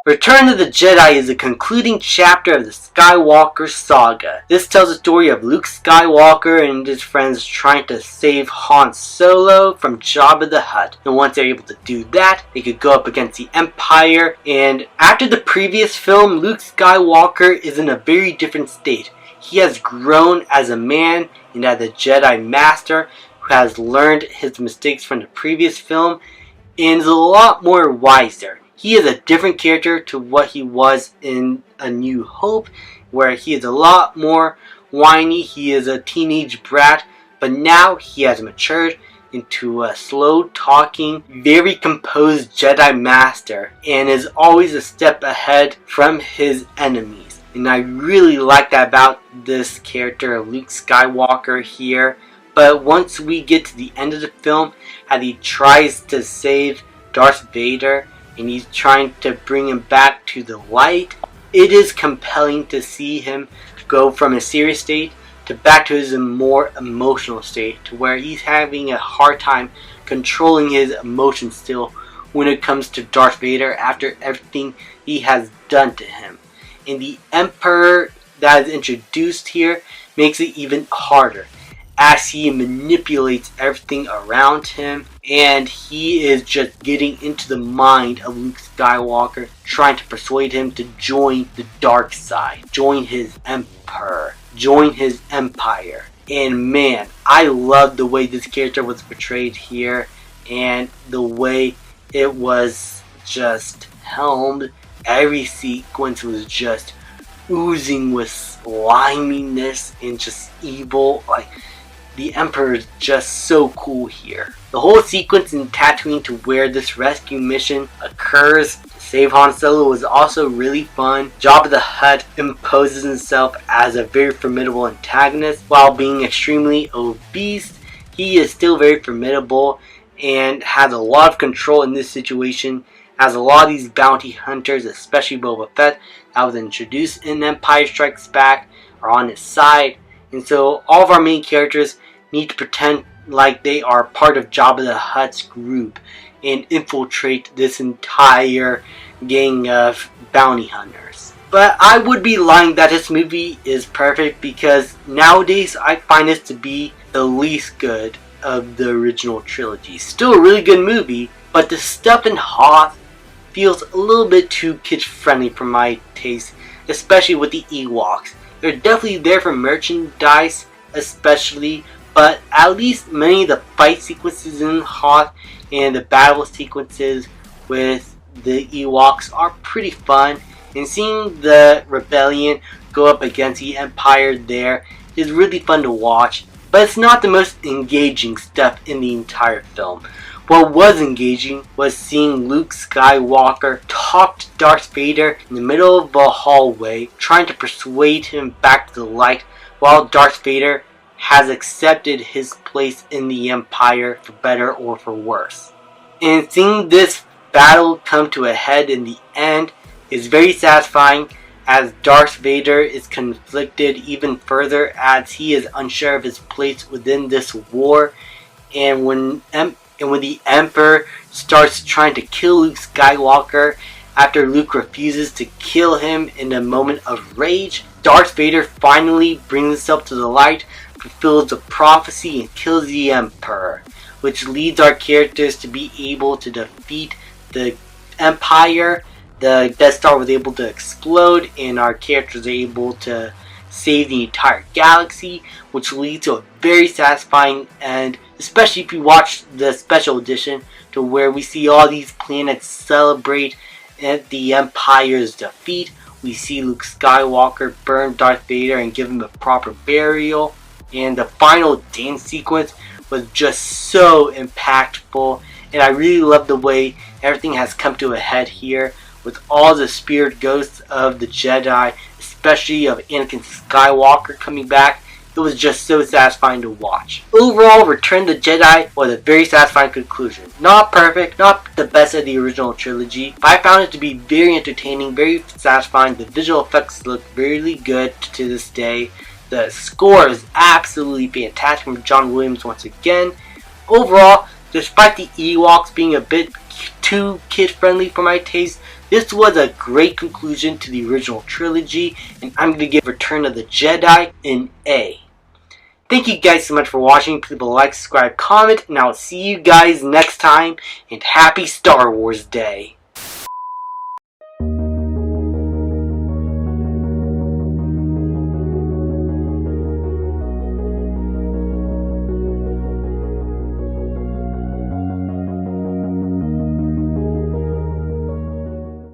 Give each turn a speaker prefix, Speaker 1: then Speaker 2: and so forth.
Speaker 1: Return of the Jedi is the concluding chapter of the Skywalker saga. This tells the story of Luke Skywalker and his friends trying to save Han Solo from Jabba the Hutt. And once they're able to do that, they could go up against the Empire. And after the previous film, Luke Skywalker is in a very different state. He has grown as a man and as a Jedi Master who has learned his mistakes from the previous film and is a lot more wiser. He is a different character to what he was in A New Hope, where he is a lot more whiny. He is a teenage brat, but now he has matured into a slow-talking, very composed Jedi Master and is always a step ahead from his enemies. And I really like that about this character of Luke Skywalker here. But once we get to the end of the film, how he tries to save Darth Vader, and he's trying to bring him back to the light, it is compelling to see him go from a serious state to back to his more emotional state, to where he's having a hard time controlling his emotions still when it comes to Darth Vader after everything he has done to him. And the Emperor that is introduced here makes it even harder, as he manipulates everything around him, and he is just getting into the mind of Luke Skywalker, trying to persuade him to join the dark side, join his Emperor, join his Empire. And man, I love the way this character was portrayed here, and the way it was just helmed. Every sequence was just oozing with sliminess and just evil. Like, the Emperor is just so cool here. The whole sequence in Tatooine to where this rescue mission occurs to save Han Solo was also really fun. Jabba the Hutt imposes himself as a very formidable antagonist. While being extremely obese, he is still very formidable and has a lot of control in this situation, as a lot of these bounty hunters, especially Boba Fett, that was introduced in Empire Strikes Back, are on his side. And so all of our main characters need to pretend like they are part of Jabba the Hutt's group and infiltrate this entire gang of bounty hunters. But I would be lying that this movie is perfect, because nowadays I find this to be the least good of the original trilogy. Still a really good movie, but the stuff in Hoth feels a little bit too kid-friendly for my taste, especially with the Ewoks. They're definitely there for merchandise, especially, but at least many of the fight sequences in Hoth and the battle sequences with the Ewoks are pretty fun, and seeing the rebellion go up against the Empire there is really fun to watch, but it's not the most engaging stuff in the entire film. What was engaging was seeing Luke Skywalker talk to Darth Vader in the middle of a hallway, trying to persuade him back to the light, while Darth Vader has accepted his place in the Empire for better or for worse. And seeing this battle come to a head in the end is very satisfying, as Darth Vader is conflicted even further as he is unsure of his place within this war. And when the Emperor starts trying to kill Luke Skywalker after Luke refuses to kill him in a moment of rage, Darth Vader finally brings himself to the light, fulfills the prophecy, and kills the Emperor, which leads our characters to be able to defeat the Empire. The Death Star was able to explode, and our characters are able to save the entire galaxy, which leads to a very satisfying end, especially if you watch the special edition, to where we see all these planets celebrate at the Empire's defeat. We see Luke Skywalker burn Darth Vader and give him a proper burial, and the final dance sequence was just so impactful, and I really love the way everything has come to a head here, with all the spirit ghosts of the Jedi, especially of Anakin Skywalker coming back. It was just so satisfying to watch. Overall, Return of the Jedi was a very satisfying conclusion. Not perfect, not the best of the original trilogy, but I found it to be very entertaining, very satisfying. The visual effects look really good to this day. The score is absolutely fantastic from John Williams once again. Overall, despite the Ewoks being a bit too kid-friendly for my taste, This was a great conclusion to the original trilogy, and I'm going to give Return of the Jedi an A. Thank you guys so much for watching. Please like, subscribe, comment, and I'll see you guys next time, and happy Star Wars Day.